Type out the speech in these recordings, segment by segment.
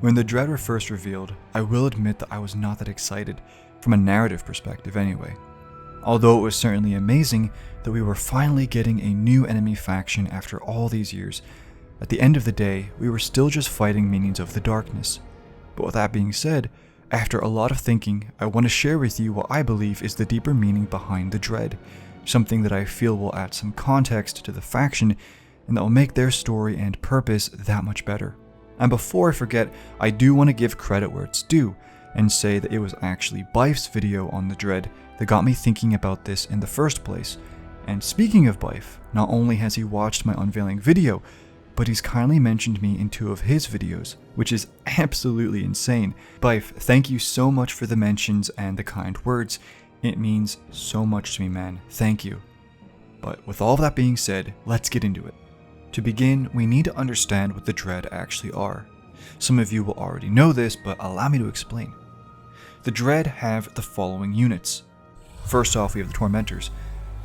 When the Dread were first revealed, I will admit that I was not that excited, from a narrative perspective anyway. Although it was certainly amazing that we were finally getting a new enemy faction after all these years, at the end of the day, we were still just fighting minions of the darkness. But with that being said, after a lot of thinking, I want to share with you what I believe is the deeper meaning behind the Dread, something that I feel will add some context to the faction and that will make their story and purpose that much better. And before I forget, I do want to give credit where it's due and say that it was actually Bife's video on the Dread that got me thinking about this in the first place. And speaking of Bife, not only has he watched my unveiling video, but he's kindly mentioned me in 2 of his videos, which is absolutely insane. Bife, thank you so much for the mentions and the kind words. It means so much to me, man. Thank you. But with all of that being said, let's get into it. To begin, we need to understand what the Dread actually are. Some of you will already know this, but allow me to explain. The Dread have the following units. First off, we have the Tormentors.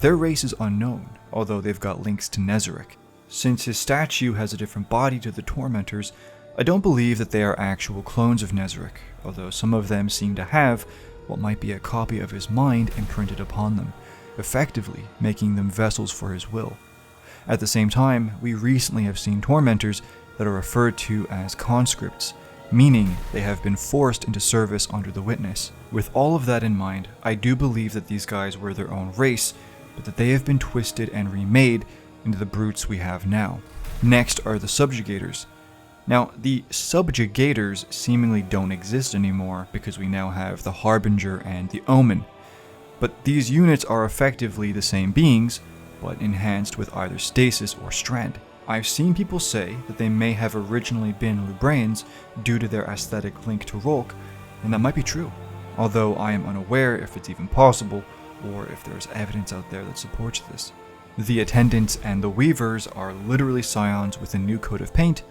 Their race is unknown, although they've got links to Nezarec. Since his statue has a different body to the Tormentors, I don't believe that they are actual clones of Nezarec, although some of them seem to have what might be a copy of his mind imprinted upon them, effectively making them vessels for his will. At the same time, we recently have seen Tormentors that are referred to as conscripts, meaning they have been forced into service under the Witness. With all of that in mind, I do believe that these guys were their own race, but that they have been twisted and remade into the brutes we have now. Next are the Subjugators. Now, the Subjugators seemingly don't exist anymore because we now have the Harbinger and the Omen, but these units are effectively the same beings, but enhanced with either stasis or strand. I've seen people say that they may have originally been Lubraeans due to their aesthetic link to Rolk, and that might be true, although I am unaware if it's even possible, or if there's evidence out there that supports this. The Attendants and the Weavers are literally scions with a new coat of paint.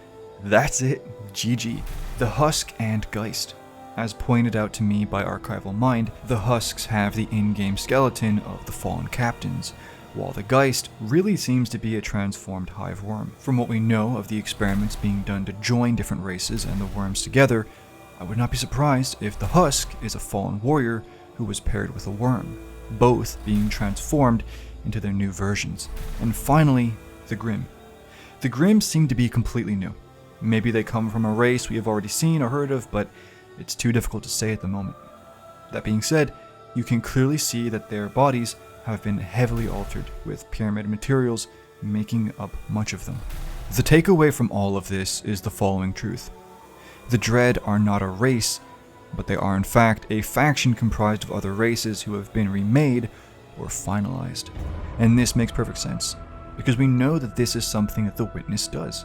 That's it, GG. The Husk and Geist. As pointed out to me by Archival Mind, the Husks have the in-game skeleton of the fallen captains, while the Geist really seems to be a transformed hive worm. From what we know of the experiments being done to join different races and the worms together, I would not be surprised if the Husk is a fallen warrior who was paired with a worm, both being transformed into their new versions. And finally, the Grimm. The Grimm seem to be completely new. Maybe they come from a race we have already seen or heard of, but it's too difficult to say at the moment. That being said, you can clearly see that their bodies have been heavily altered, with pyramid materials making up much of them. The takeaway from all of this is the following truth. The Dread are not a race, but they are in fact a faction comprised of other races who have been remade or finalized. And this makes perfect sense, because we know that this is something that the Witness does.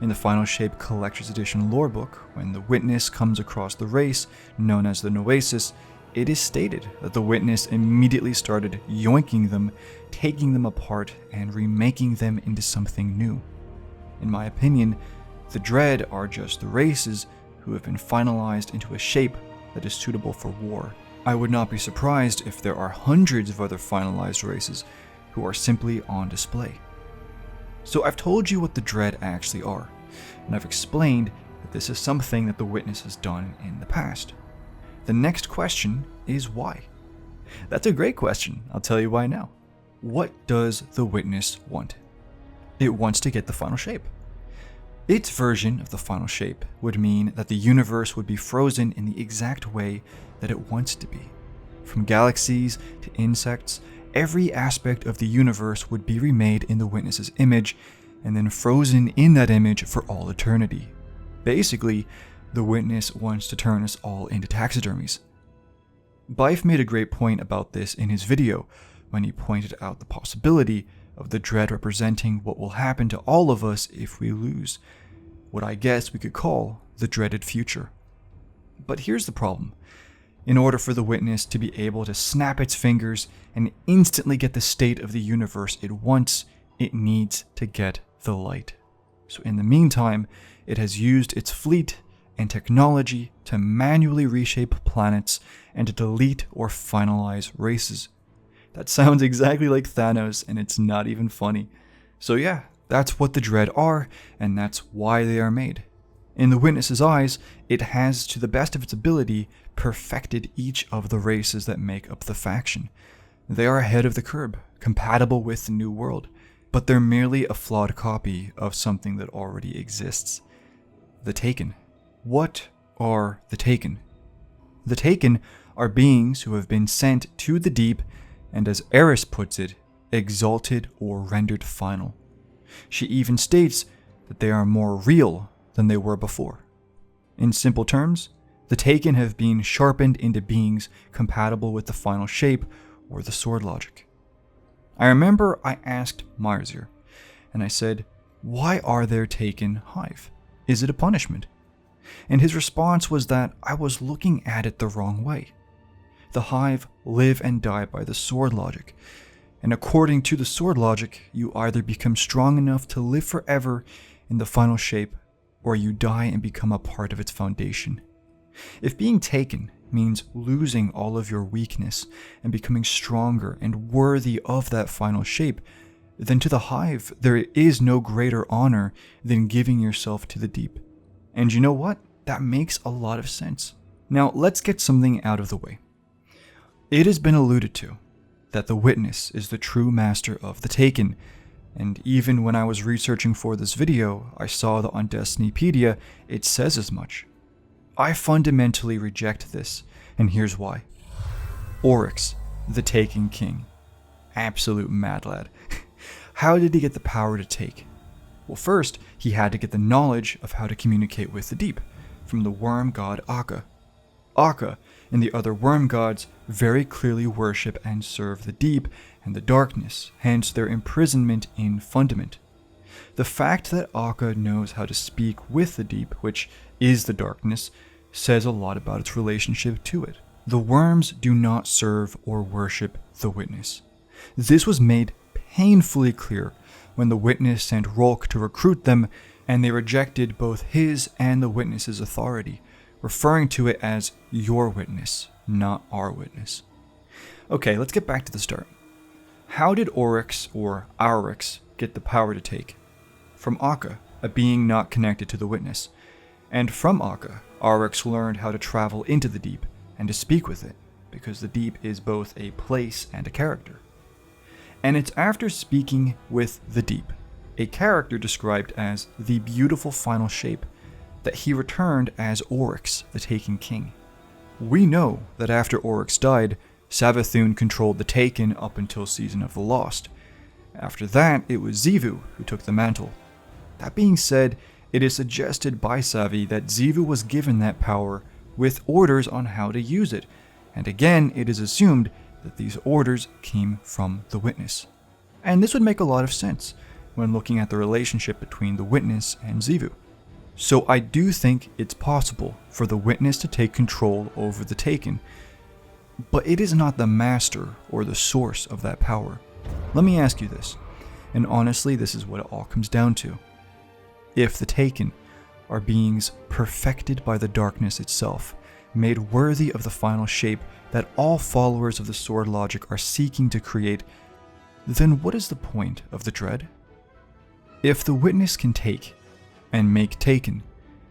In the Final Shape Collector's Edition lorebook, when the Witness comes across the race known as the Noesis, it is stated that the Witness immediately started yoinking them, taking them apart, and remaking them into something new. In my opinion, the Dread are just the races who have been finalized into a shape that is suitable for war. I would not be surprised if there are hundreds of other finalized races who are simply on display. So I've told you what the Dread actually are, and I've explained that this is something that the Witness has done in the past. The next question is why? That's a great question. I'll tell you why now. What does the Witness want? It wants to get the final shape. Its version of the final shape would mean that the universe would be frozen in the exact way that it wants to be. From galaxies to insects, every aspect of the universe would be remade in the Witness's image and then frozen in that image for all eternity. Basically, the Witness wants to turn us all into taxidermies. Bife made a great point about this in his video when he pointed out the possibility of the Dread representing what will happen to all of us if we lose, what I guess we could call the dreaded future. But here's the problem. In order for the Witness to be able to snap its fingers and instantly get the state of the universe it wants, it needs to get the light. So in the meantime, it has used its fleet and technology to manually reshape planets and to delete or finalize races. That sounds exactly like Thanos, and it's not even funny. So yeah, that's what the Dread are, and that's why they are made. In the Witness's eyes, it has, to the best of its ability, perfected each of the races that make up the faction. They are ahead of the curve, compatible with the New World, but they're merely a flawed copy of something that already exists. The Taken. What are the Taken? The Taken are beings who have been sent to the deep and, as Eris puts it, exalted or rendered final. She even states that they are more real than they were before. In simple terms, the Taken have been sharpened into beings compatible with the final shape or the sword logic. I remember I asked Marzier, and I said, "Why are there Taken Hive? Is it a punishment?" And his response was that I was looking at it the wrong way. The Hive live and die by the sword logic, and according to the sword logic, you either become strong enough to live forever in the final shape, or you die and become a part of its foundation. If being taken means losing all of your weakness and becoming stronger and worthy of that final shape, then to the Hive there is no greater honor than giving yourself to the deep. And you know what? That makes a lot of sense. Now let's get something out of the way. It has been alluded to that the Witness is the true master of the Taken, and even when I was researching for this video, I saw that on Destinypedia it says as much. I fundamentally reject this, and here's why. Oryx, the Taken King. Absolute mad lad. How did he get the power to take? Well, first, he had to get the knowledge of how to communicate with the deep, from the worm god Akka. Akka and the other worm gods very clearly worship and serve the deep and the darkness, hence their imprisonment in Fundament. The fact that Akka knows how to speak with the deep, which is the darkness, says a lot about its relationship to it. The worms do not serve or worship the Witness. This was made painfully clear when the Witness sent Rolk to recruit them, and they rejected both his and the Witness's authority, referring to it as your witness, not our witness. Okay, let's get back to the start. How did Oryx, or Auryx, get the power to take? From Akka, a being not connected to the Witness. And from Akka, Auryx learned how to travel into the deep and to speak with it, because the deep is both a place and a character. And it's after speaking with the deep, a character described as the beautiful final shape, that he returned as Oryx, the Taken King. We know that after Oryx died, Savathûn controlled the Taken up until Season of the Lost. After that, it was Xivu who took the mantle. That being said, it is suggested by Savi that Xivu was given that power with orders on how to use it, and again it is assumed that these orders came from the Witness. And this would make a lot of sense when looking at the relationship between the Witness and Xivu. So I do think it's possible for the Witness to take control over the Taken, but it is not the master or the source of that power. Let me ask you this, and honestly this is what it all comes down to. If the Taken are beings perfected by the darkness itself, made worthy of the final shape that all followers of the sword logic are seeking to create, then what is the point of the dread? If the Witness can take and make Taken,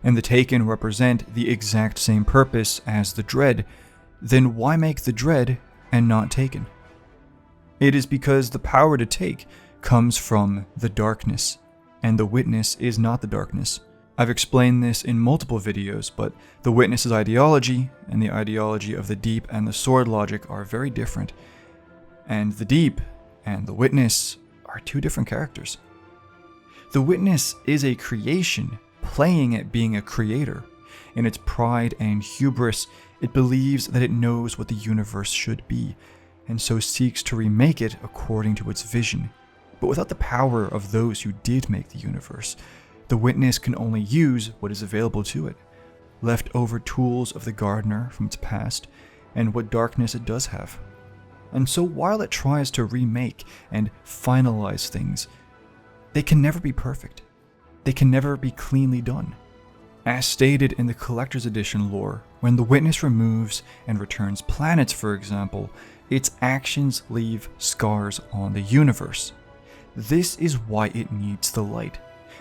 and the Taken represent the exact same purpose as the dread, then why make the dread and not Taken? It is because the power to take comes from the darkness, and the Witness is not the darkness. I've explained this in multiple videos, but the Witness's ideology and the ideology of the Deep and the sword logic are very different, and the Deep and the Witness are two different characters. The Witness is a creation playing at being a creator. In its pride and hubris, it believes that it knows what the universe should be, and so seeks to remake it according to its vision. But without the power of those who did make the universe, the Witness can only use what is available to it, leftover tools of the gardener from its past, and what darkness it does have. And so while it tries to remake and finalize things, they can never be perfect. They can never be cleanly done. As stated in the Collector's Edition lore, when the Witness removes and returns planets, for example, its actions leave scars on the universe. This is why it needs the light,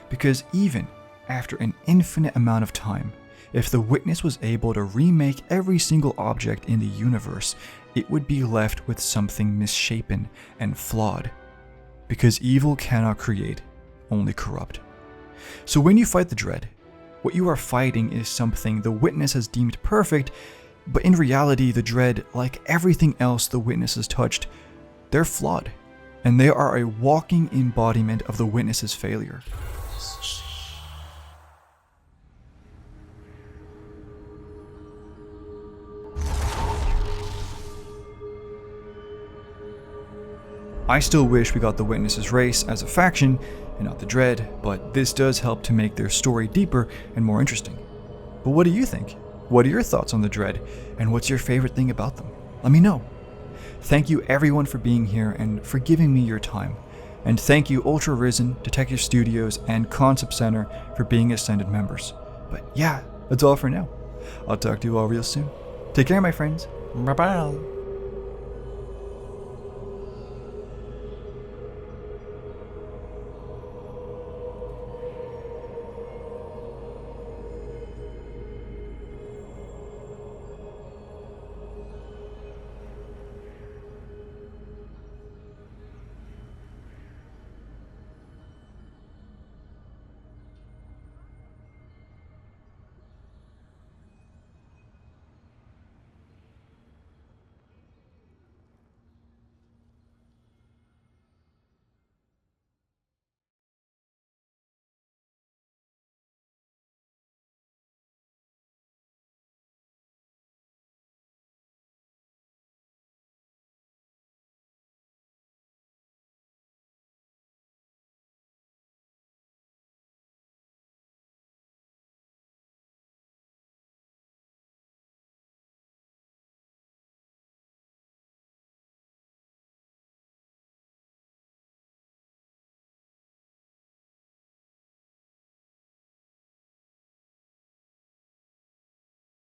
because even after an infinite amount of time, if the Witness was able to remake every single object in the universe, it would be left with something misshapen and flawed. Because evil cannot create, only corrupt. So when you fight the Dread, what you are fighting is something the Witness has deemed perfect, but in reality the Dread, like everything else the Witness has touched, they're flawed, and they are a walking embodiment of the Witness's failure. I still wish we got the Witness's race as a faction and not the Dread, but this does help to make their story deeper and more interesting. But what do you think? What are your thoughts on the Dread, and what's your favorite thing about them? Let me know. Thank you everyone for being here and for giving me your time. And thank you Ultra Risen, Detective Studios, and Concept Center for being Ascended members. But yeah, that's all for now. I'll talk to you all real soon. Take care, my friends. Bye-bye.